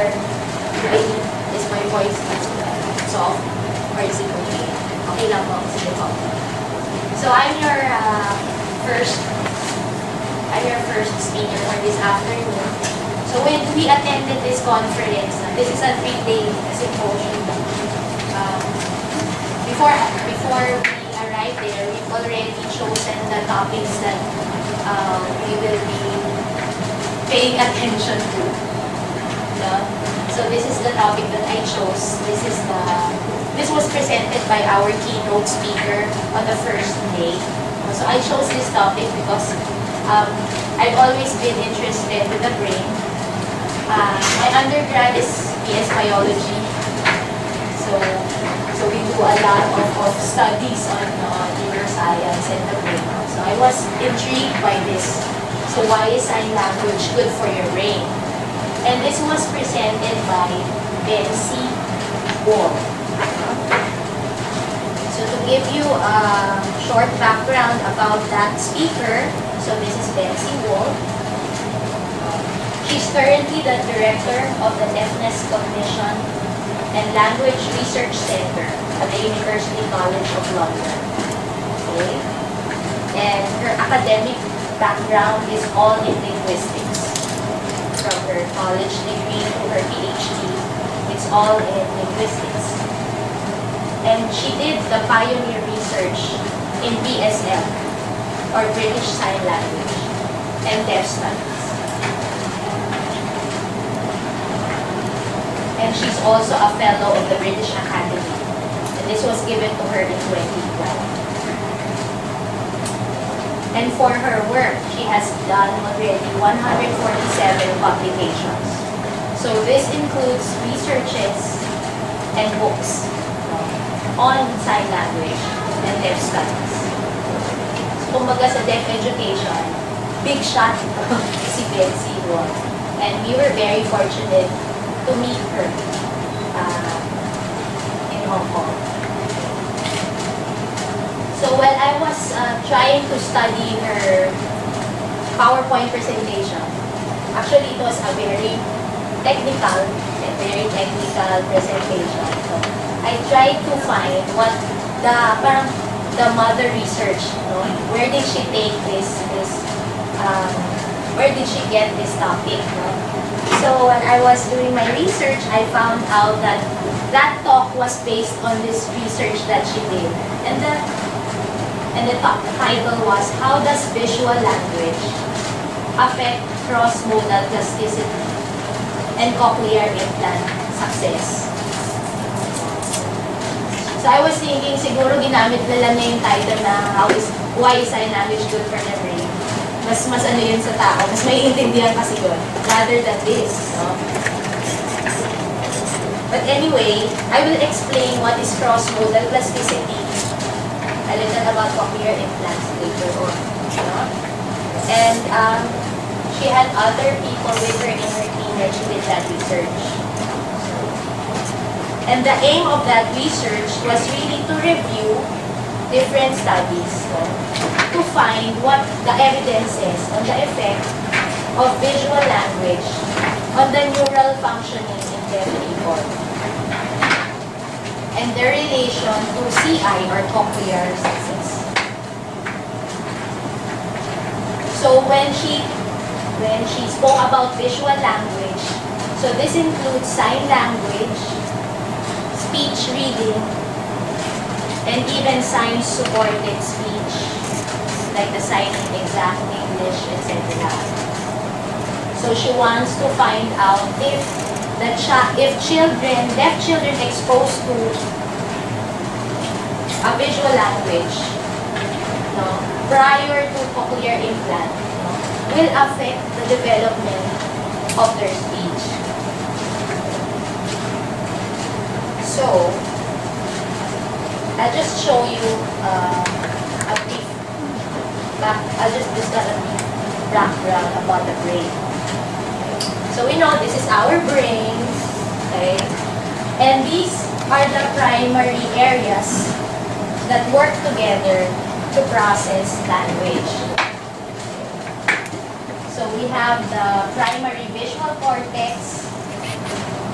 sure, is my voice soft or is it okay? Okay lang po, sige po. So I'm your first speaker for this afternoon. So when we attended this conference, this is a 3-day symposium. Before we arrived there, we've already chosen the topics that we will be paying attention to. So this is the topic that I chose. This was presented by our keynote speaker on the first day. So I chose this topic because I've always been interested with the brain. My undergrad is BS Biology. So we do a lot of studies on neuroscience and the brain. So I was intrigued by this. So why is sign language good for your brain? And this was presented by Bencie, Woll. So to give you a short background about that speaker, so this is Bencie Woll. She's currently the director of the Deafness Cognition and Language Research Center at the University College of London. Okay? And her academic background is all in linguistics. From her college degree to her PhD, it's all in linguistics. And she did the pioneer research in BSL, or British Sign Language, and Deaf Studies. And she's also a fellow of the British Academy. And this was given to her in 2012. And for her work, she has done already 147 publications. So this includes researches and books on sign language and deaf studies. So kumbaga sa deaf education, big shot si Bencie Woll. And we were very fortunate to meet her in Hong Kong. So while I was trying to study her PowerPoint presentation, actually it was a very technical presentation. So I tried to find what the mother research, where did she take where did she get this topic? So when I was doing my research, I found out that that talk was based on this research that she did. And the title was, How Does Visual Language Affect Cross-Modal Plasticity and Cochlear Implant Success? So I was thinking, siguro ginamit nila niya yung title na Why is Sign Language Good for the Brain? Mas ano yun sa tao, mas may intindihan kasi yun, rather than this. No? But anyway, I will explain what is cross-modal plasticity, a little about cochlear implants later on. No? And she had other people with her in her team when she did that research. And the aim of that research was really to review different studies, to find what the evidence is on the effect of visual language on the neural functioning in deaf people and their relation to CI or cochlear success. So when she spoke about visual language, so this includes sign language, speech reading, and even sign-supported speech, like the signing exact English, etc. So she wants to find out if deaf children exposed to a visual language, prior to cochlear implant, will affect the development of their speech. So I'll just show you a brief background about the brain. So we know this is our brains, okay? And these are the primary areas that work together to process language. So we have the primary visual cortex,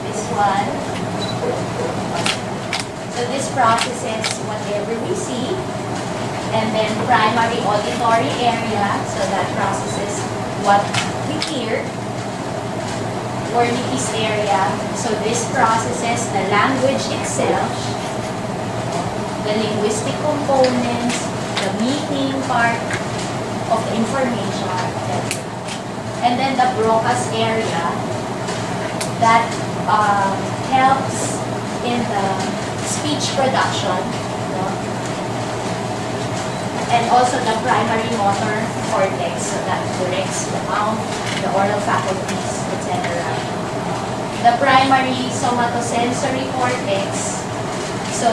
This one. So this processes whatever we see. And then primary auditory area, so that processes what we hear. Wernicke's area, so this processes the language itself, the linguistic components, the meaning part of the information, etc. And then the Broca's area, that helps in the speech production, and also the primary motor cortex, so that directs the mouth, the oral faculties, etc. The primary somatosensory cortex, so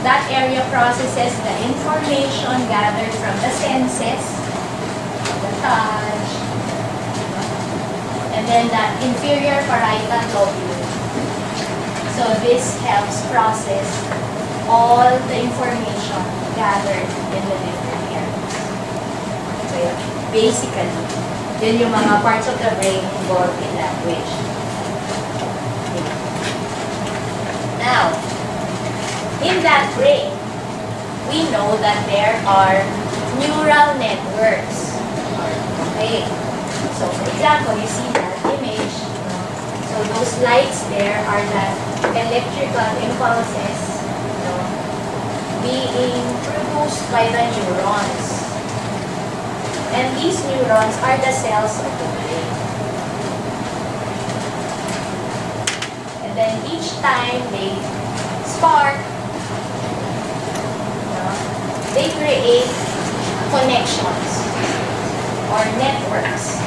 that area processes the information gathered from the senses, the touch, and then the inferior parietal lobule. So this helps process all the information gathered in the different areas. So yeah, basically, yun yung mga parts of the brain involved in language. Okay. Now, in that brain, we know that there are neural networks. Okay. So for example, you see that image. So those lights there are the electrical impulses being produced by the neurons. And these neurons are the cells of the brain. And then each time they spark, they create connections or networks.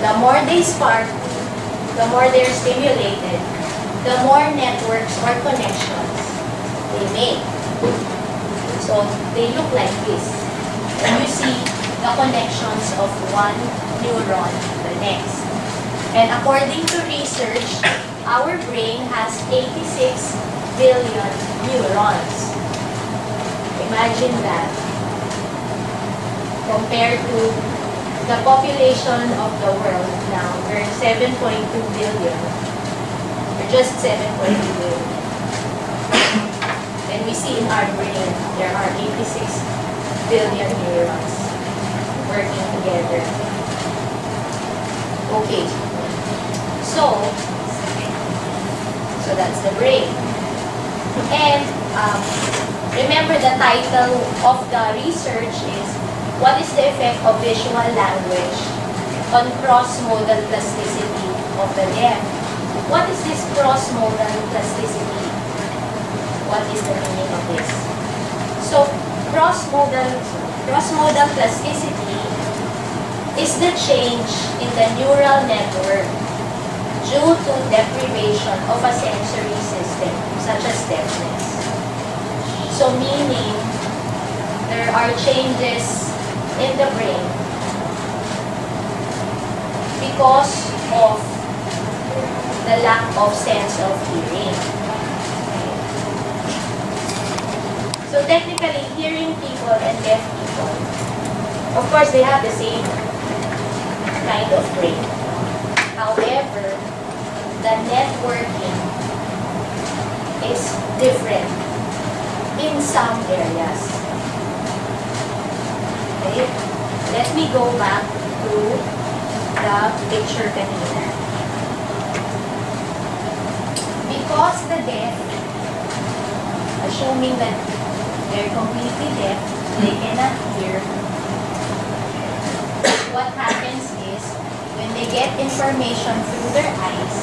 The more they spark, the more they're stimulated, the more networks or connections they make. So they look like this. And you see the connections of one neuron to the next. And according to research, our brain has 86 billion neurons. Imagine that. Compared to the population of the world now, we're 7.2 billion. We're just 7.2 billion. And we see in our brain, there are 86 billion neurons working together. Okay. So that's the brain. And remember the title of the research is, what is the effect of visual language on cross-modal plasticity of the deaf? What is this cross-modal plasticity? What is the meaning of this? So, cross-modal plasticity is the change in the neural network due to deprivation of a sensory system, such as deafness. So, meaning, there are changes in the brain because of the lack of sense of hearing. So technically, hearing people and deaf people, of course, they have the same kind of brain. However, the networking is different in some areas. Okay? Let me go back to the picture kanina. Because the deaf, assuming that they're completely deaf, they cannot hear, what happens is, when they get information through their eyes,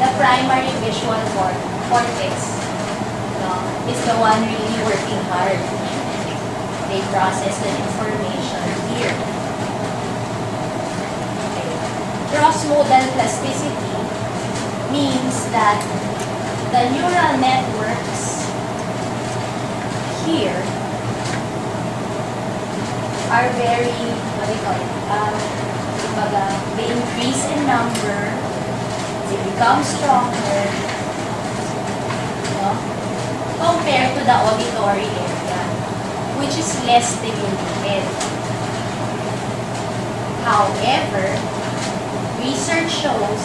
the primary visual cortex is the one really working hard. They process the information here. Okay. Cross-modal plasticity means that the neural networks here are very, what do you call it? They increase in number, they become stronger, compared to the auditory area, which is less stimulated. However, research shows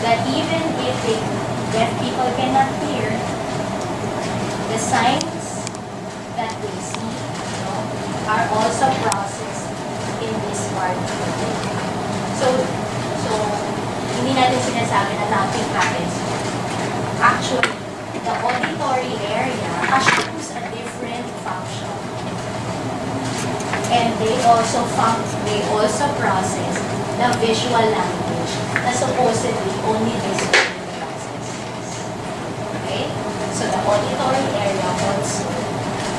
that even if deaf people cannot hear, the signs that they see, are also processed in this part of the brain. So, hindi natin sinasabi na nothing happens. Actually, the auditory area assumes a different function. And they also process the visual language na supposedly only this brain processes. Okay? So the auditory area also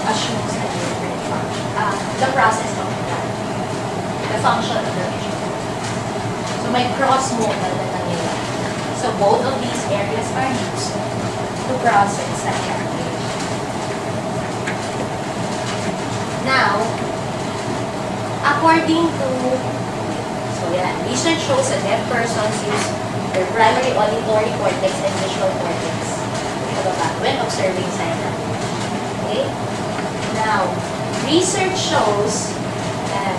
assumes a different function. The process of the function of the visual. So may cross-modal na nangyayari. So both of these areas are used to process that language. Now, according to, research shows that deaf persons use their primary auditory cortex and visual cortex when observing sign language. Okay? Now, research shows that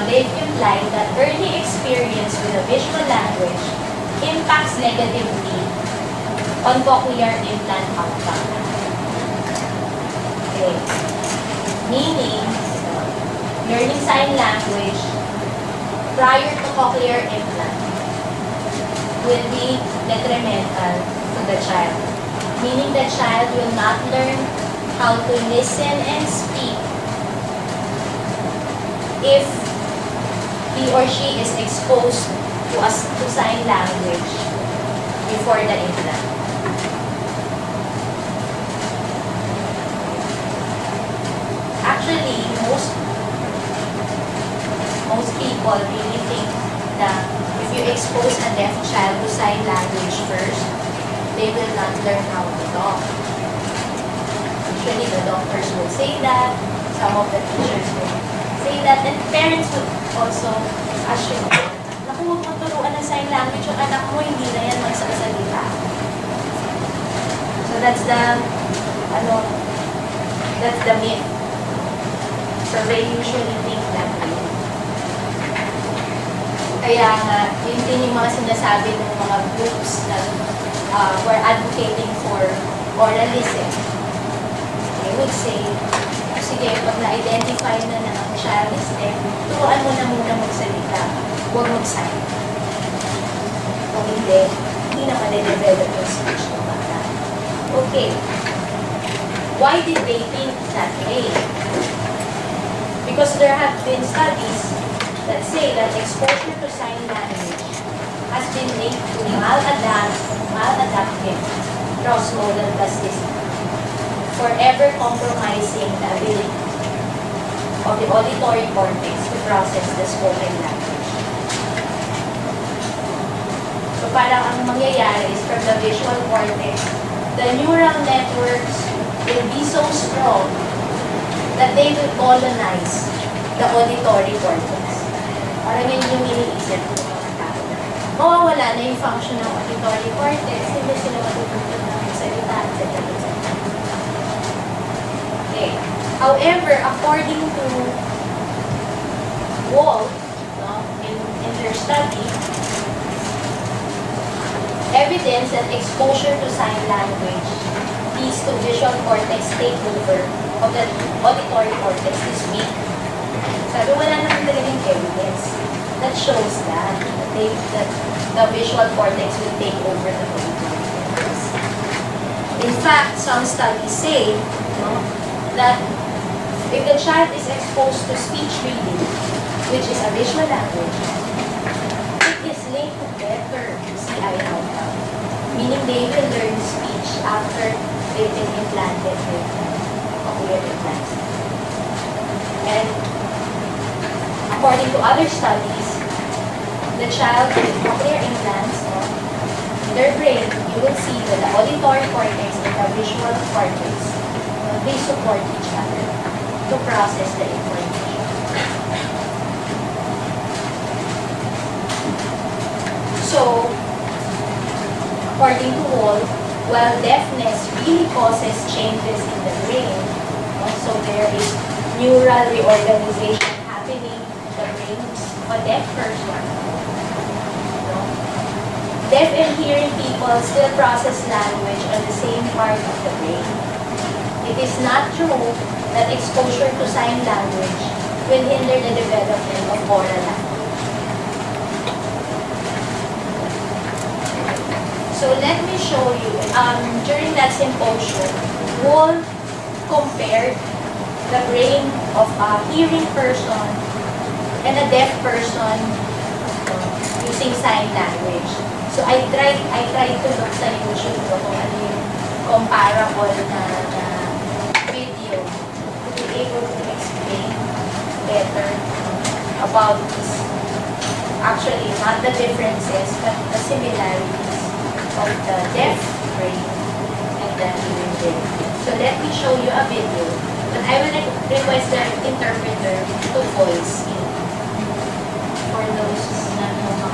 they've implied that early experience with a visual language impacts negatively on cochlear implant outcome. Okay. Meaning, learning sign language prior to cochlear implant will be detrimental to the child. Meaning the child will not learn how to listen and speak if he or she is exposed to sign language before the implant. Actually, most people really think that if you expose a deaf child to sign language first, they will not learn how to talk. Usually the doctors will say that, some of the teachers will say that, and parents would also assume, naku, huwag mo turuan ng sign language yung anak mo, hindi na yan magsasalita. So that's the myth. So they usually think that way. Kaya nga, yun din yung mga sinasabi ng mga groups na who are advocating for oralism. They would say, sige, pag na-identify na ang child is deaf, turuan mo na muna magsalita, huwag mag-sign. Kung hindi na ma-develop yung speech ng bata. Okay. Why did they think that way? Because there have been studies that say that exposure to sign language has been linked to maladaptive cross-modal plasticity, forever compromising the ability of the auditory cortex to process the spoken language. So parang ang mangyayari is from the visual cortex, the neural networks will be so strong that they will colonize the auditory cortex. Parang yun yung iniisip ng mga tao. Mawawala na yung function ng auditory cortex, hindi sila matutunan ng salita, etc. Okay. However, according to Woll, in their study, evidence that exposure to sign language leads to visual cortex takeover of the auditory cortex is weak. Sabi, wala naman talagang evidence that shows that the visual cortex will take over the auditory cortex. In fact, some studies say that if the child is exposed to speech reading, which is a visual language, it is linked to better CI outcome. Meaning they will learn speech after they've been implanted with cochlear implants. And according to other studies, the child with cochlear implants, in their brain, you will see that the auditory cortex and the visual cortex, they support each other to process the information. So, according to Woll, while deafness really causes changes in the brain, so there is neural reorganization happening times a deaf person. No? Deaf and hearing people still process language on the same part of the brain. It is not true that exposure to sign language will hinder the development of oral language. So let me show you, during that symposium, Woll compared the brain of a hearing person and a deaf person using sign language. So I tried to look sa YouTube kung ano yung comparable na video to be able to explain better about this. Actually, not the differences, but the similarities of the deaf brain and the hearing brain. So let me show you a video, but I will request the interpreter to voice in for those not know how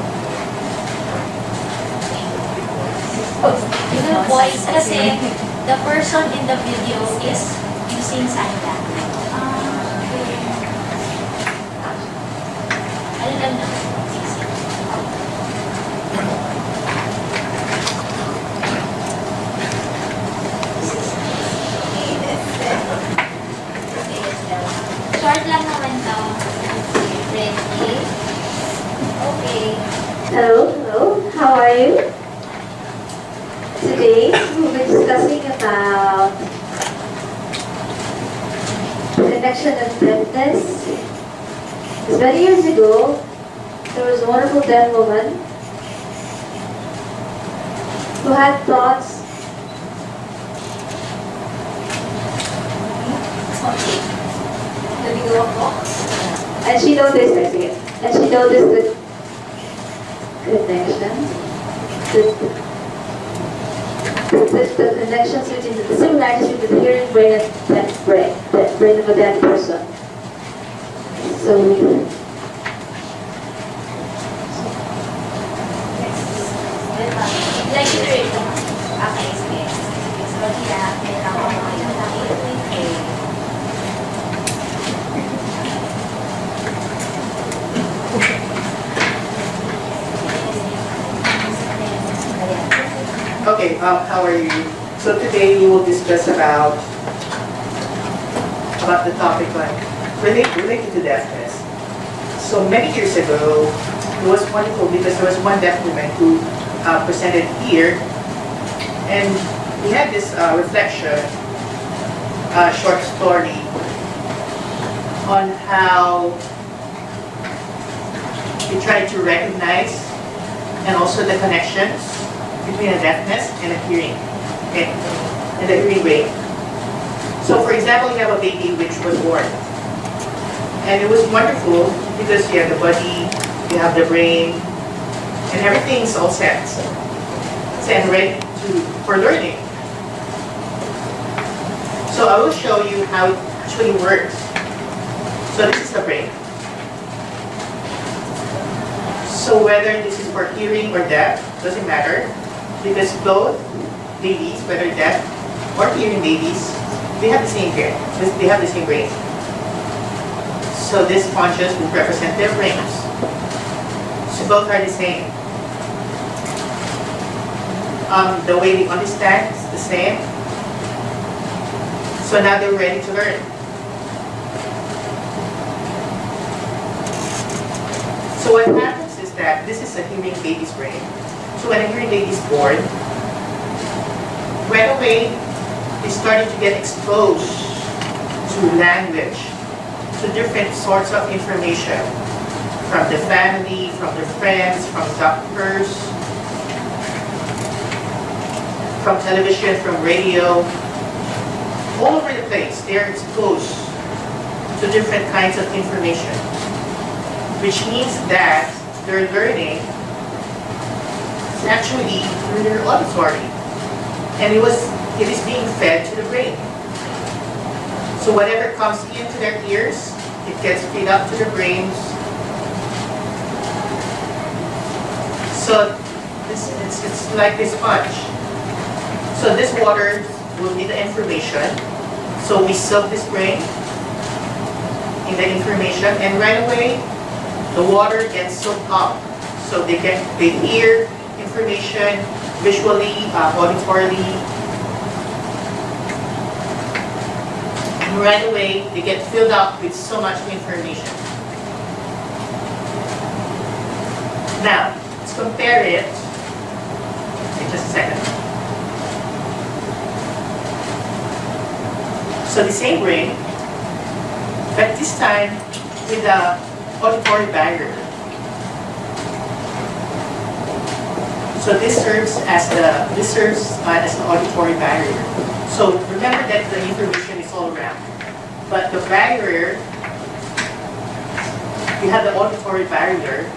to yung voice kasi the person in the video is using sign language. Ano lang na? Short lang naman to. Ready? Okay. Hello, how are you? Today, we'll be discussing about the connection of deafness. Many years ago, there was a wonderful deaf woman who had thoughts and she noticed the connection, the connections between the similarities between the hearing brain and the brain of a deaf person. So Like you read. Okay, sige. So, yeah, kailangan ko yung nakikita. Okay, how are you? So today we will discuss about the topic like related to deafness. So many years ago, it was wonderful because there was one deaf woman who presented here, and we had this reflection, short story on how he tried to recognize and also the connections between a deafness and a hearing, and the hearing brain. So for example, you have a baby which was born, and it was wonderful because you have the body, you have the brain, and everything's all set and ready for learning. So I will show you how it actually works. So this is the brain. So whether this is for hearing or deaf, doesn't matter, because both babies, whether deaf or hearing babies, they have the same brain. They have the same brain. So these sponges will represent their brains. So both are the same. The way they understand is the same. So now they're ready to learn. So what happens is that this is a hearing baby's brain. So when a hearing baby is born, right away they started to get exposed to language, to different sorts of information from the family, from their friends, from doctors, from television, from radio, all over the place. They're exposed to different kinds of information, which means that their learning is actually through their auditory, and it is being fed to the brain. So whatever comes into their ears, it gets fed up to their brains. So it's like a sponge. So this water will be the information. So we soak this brain in the information, and right away the water gets soaked up. So they hear information visually, auditorily. And right away, they get filled up with so much information. Now, let's compare it. Wait just a second. So the same brain, but this time with the auditory barrier. So this serves as the auditory barrier. So remember that the information is all around, but the barrier, you have the auditory barrier.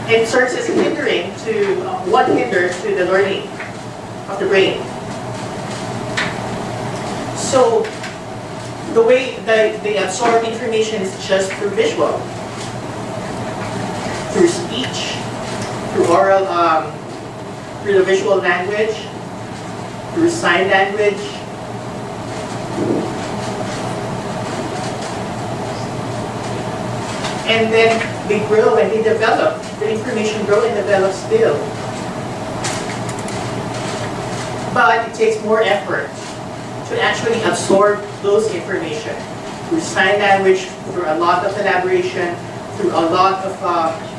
It serves as hindering to what hinders to the learning of the brain. So the way they absorb information is just through visual, through speech, through oral, through the visual language, through sign language. And then they grow and they develop. The information grow and develop still. But it takes more effort to actually absorb those information through sign language, through a lot of elaboration, through a lot of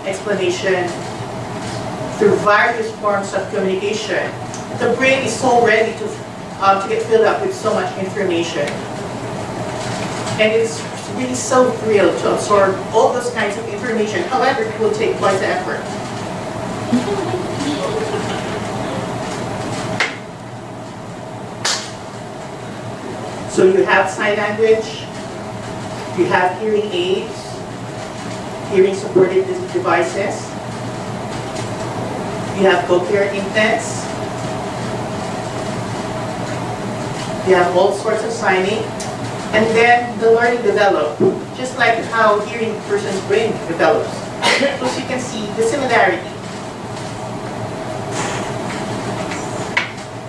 explanation, through various forms of communication. The brain is so ready to get filled up with so much information. And it's really so thrilled to absorb all those kinds of information. However, it will take quite the effort. So you have sign language, you have hearing aids, hearing supported devices, you have cochlear implants, you have all sorts of signing, and then the learning develops, just like how hearing person's brain develops. So you can see the similarity.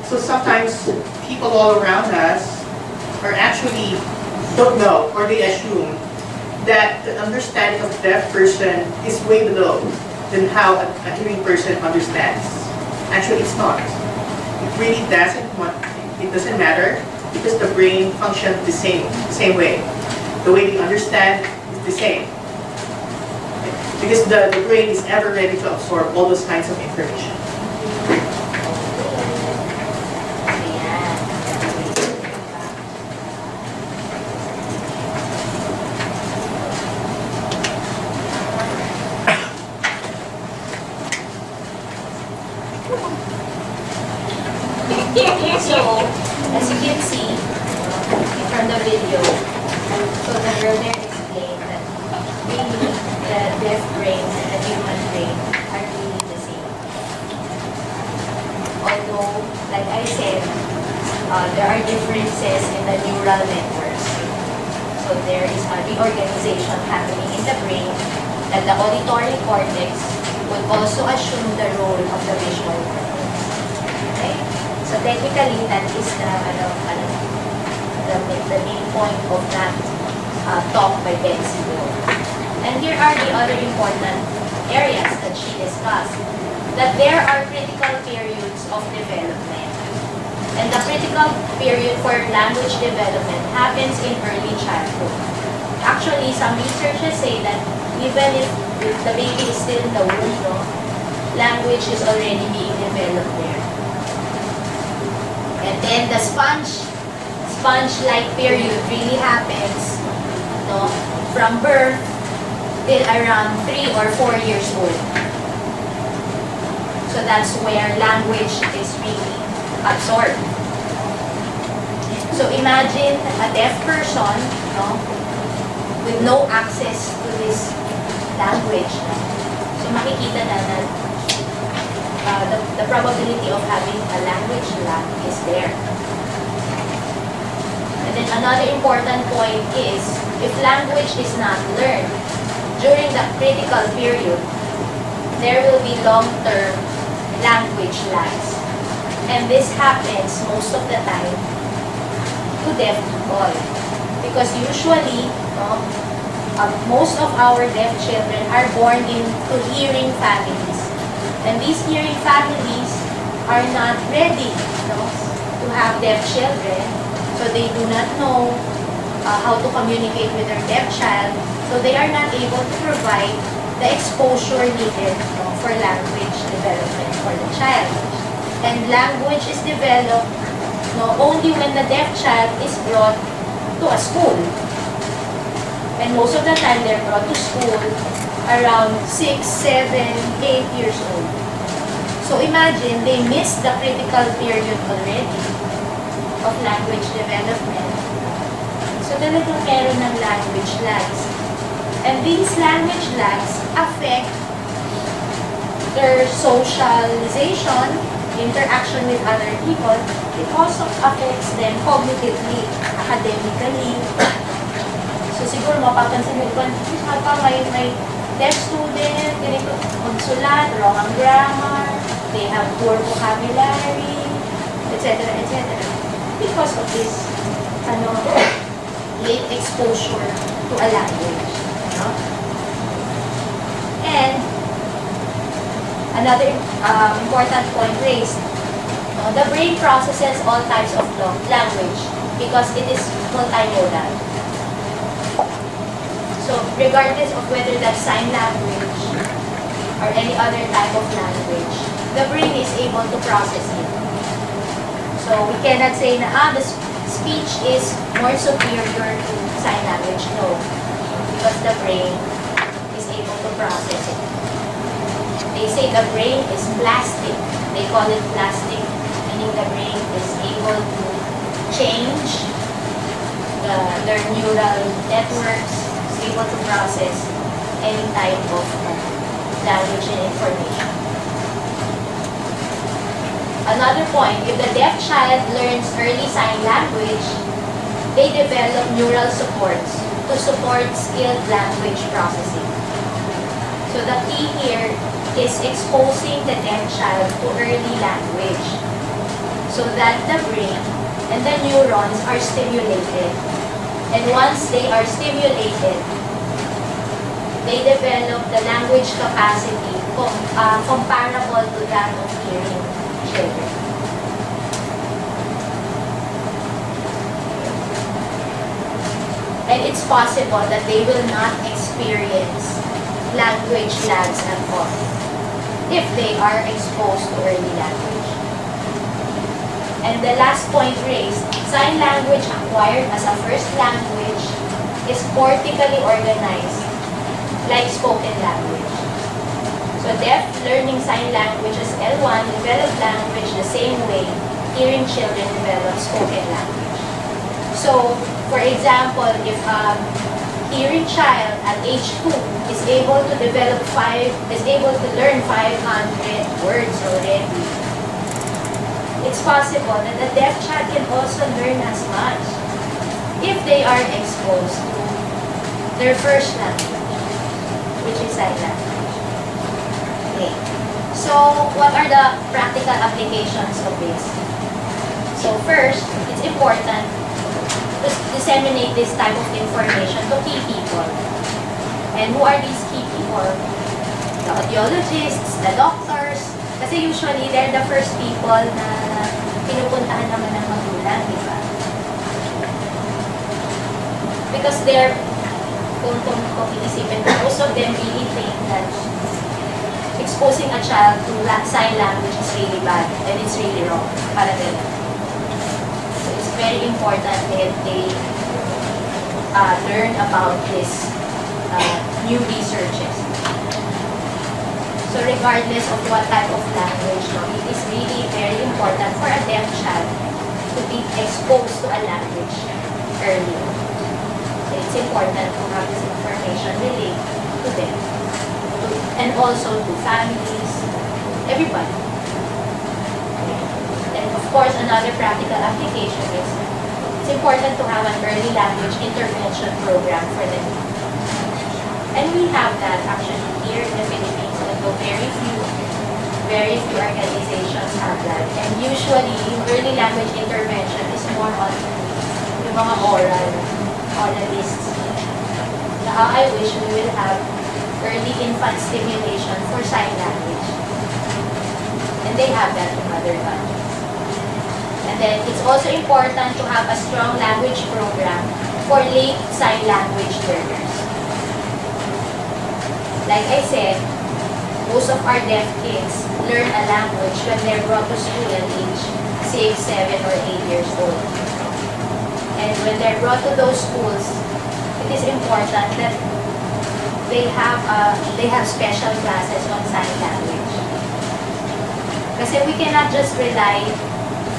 So sometimes people all around us are actually don't know, or they assume that the understanding of a deaf person is way below than how a hearing person understands. Actually, it's not. It really doesn't matter, because the brain functions the same way. The way they understand is the same. Because the brain is ever ready to absorb all those kinds of information. So, as you can see from the video, so the girl there explained that really the deaf brain and the human brain are really the same. Although, like I said, there are differences in the neural networks. So there is a reorganization happening in the brain that the auditory cortex would also assume the role of the visual cortex. Okay? So technically, that is the main point of that talk by Bencie. And here are the other important areas that she discussed. That there are critical periods of development. And the critical period for language development happens in early childhood. Actually, some researchers say that even if the baby is still in the womb, language is already being developed there. And then the sponge-like period really happens from birth till around 3 or 4 years old. So that's where language is really absorbed. So imagine a deaf person with no access to this language. So makikita na the probability of having a language lack is there. And then another important point is, if language is not learned during the critical period, there will be long-term language lags. And this happens most of the time to deaf people. Because usually, most of our deaf children are born into hearing families. And these hearing families are not ready, to have deaf children. So they do not know how to communicate with their deaf child. So they are not able to provide the exposure needed for language development for the child. And language is developed only when the deaf child is brought to a school. And most of the time, they're brought to school around 6, 7, 8 years old. So imagine, they missed the critical period already of language development. So talagang meron ng language lags. And these language lags affect their socialization, interaction with other people. It also affects them cognitively, academically. So siguro mapapansin mo, may deaf student, ganito, magsulat, wrong ang grammar, they have poor vocabulary, etc., etc. Because of this, late exposure to a language. And another important point raised, the brain processes all types of language because it is multimodal. So regardless of whether that's sign language or any other type of language, the brain is able to process it. So we cannot say na the speech is more superior to sign language. No, because the brain is able to process it. They say the brain is plastic. They call it plastic, meaning the brain is able to change their neural networks, is able to process any type of language and information. Another point, if the deaf child learns early sign language, they develop neural supports to support skilled language processing. So the key here is exposing the deaf child to early language so that the brain and the neurons are stimulated. And once they are stimulated, they develop the language capacity comparable to that of hearing children. And it's possible that they will not experience language lags at all if they are exposed to early language. And the last point raised, sign language acquired as a first language is cortically organized like spoken language. So deaf learning sign language as L1 develop language the same way hearing children develop spoken language. So, for example, if hearing child at age 2 is able to learn 500 words already, it's possible that the deaf child can also learn as much if they are exposed to their first language, which is sign language. Okay. So, what are the practical applications of this? So first, it's important to disseminate this type of information to key people. And who are these key people? The audiologists, the doctors, kasi usually they're the first people na pinupuntahan naman ng magulang, di ba? Because they're, kung iisipin, most of them really think that exposing a child to sign language is really bad and it's really wrong para nila. So it's very important that they learn about this new researches. So regardless of what type of language, it is really very important for a deaf child to be exposed to a language early. So it's important to have this information relayed to them. And also to families, everybody. And of course, another practical application is it's important to have an early language intervention program for them. And we have that actually here in the Philippines, although very few organizations have that. And usually, early language intervention is more on yung mga oralists na how I wish we will have early infant stimulation for sign language. And they have that in other countries. And then it's also important to have a strong language program for late sign language learners. Like I said, most of our deaf kids learn a language when they're brought to school at age 6, 7, or 8 years old. And when they're brought to those schools, it is important that they have special classes on sign language. Kasi we cannot just rely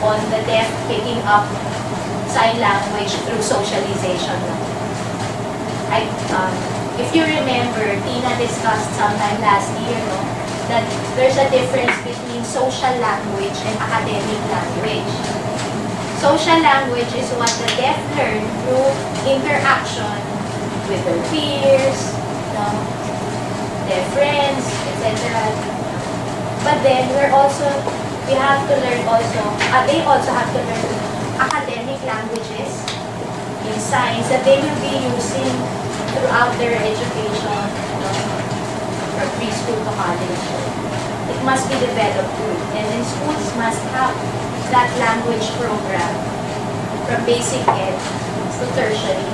on the deaf picking up sign language through socialization. If you remember, Tina discussed sometime last year, that there's a difference between social language and academic language. Social language is what the deaf learn through interaction with their peers, their friends, etc. But then we have to learn also, they also have to learn academic languages in science that they will be using throughout their education, from preschool to college. It must be developed too. And then schools must have that language program from basic ed to tertiary.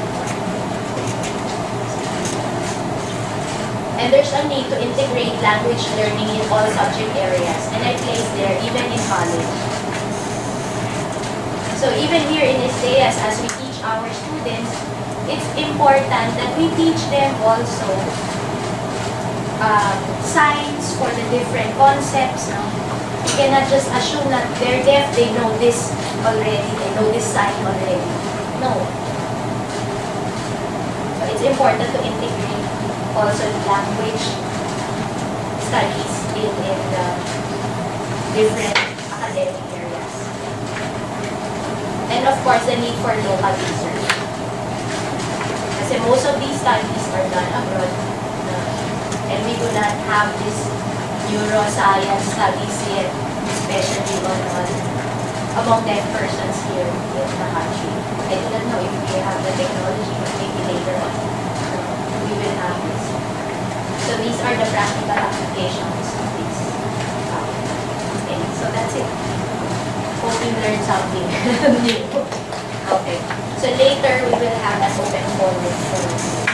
And there's a need to integrate language learning in all subject areas, and I place there even in college. So even here in SDAS, as we teach our students, it's important that we teach them also signs for the different concepts. You cannot just assume that they're deaf, they know this already, they know this sign already. No. So it's important to integrate also language studies in the different academic areas. And of course, the need for local research. Kasi most of these studies are done abroad. And we do not have this neuroscience studies yet, especially among deaf persons here in the country. I do not know if we have the technology, but maybe later on we will have this. So these are the practical applications of this. Okay, so that's it. Hope you learned something new. Okay, so later we will have an open forum for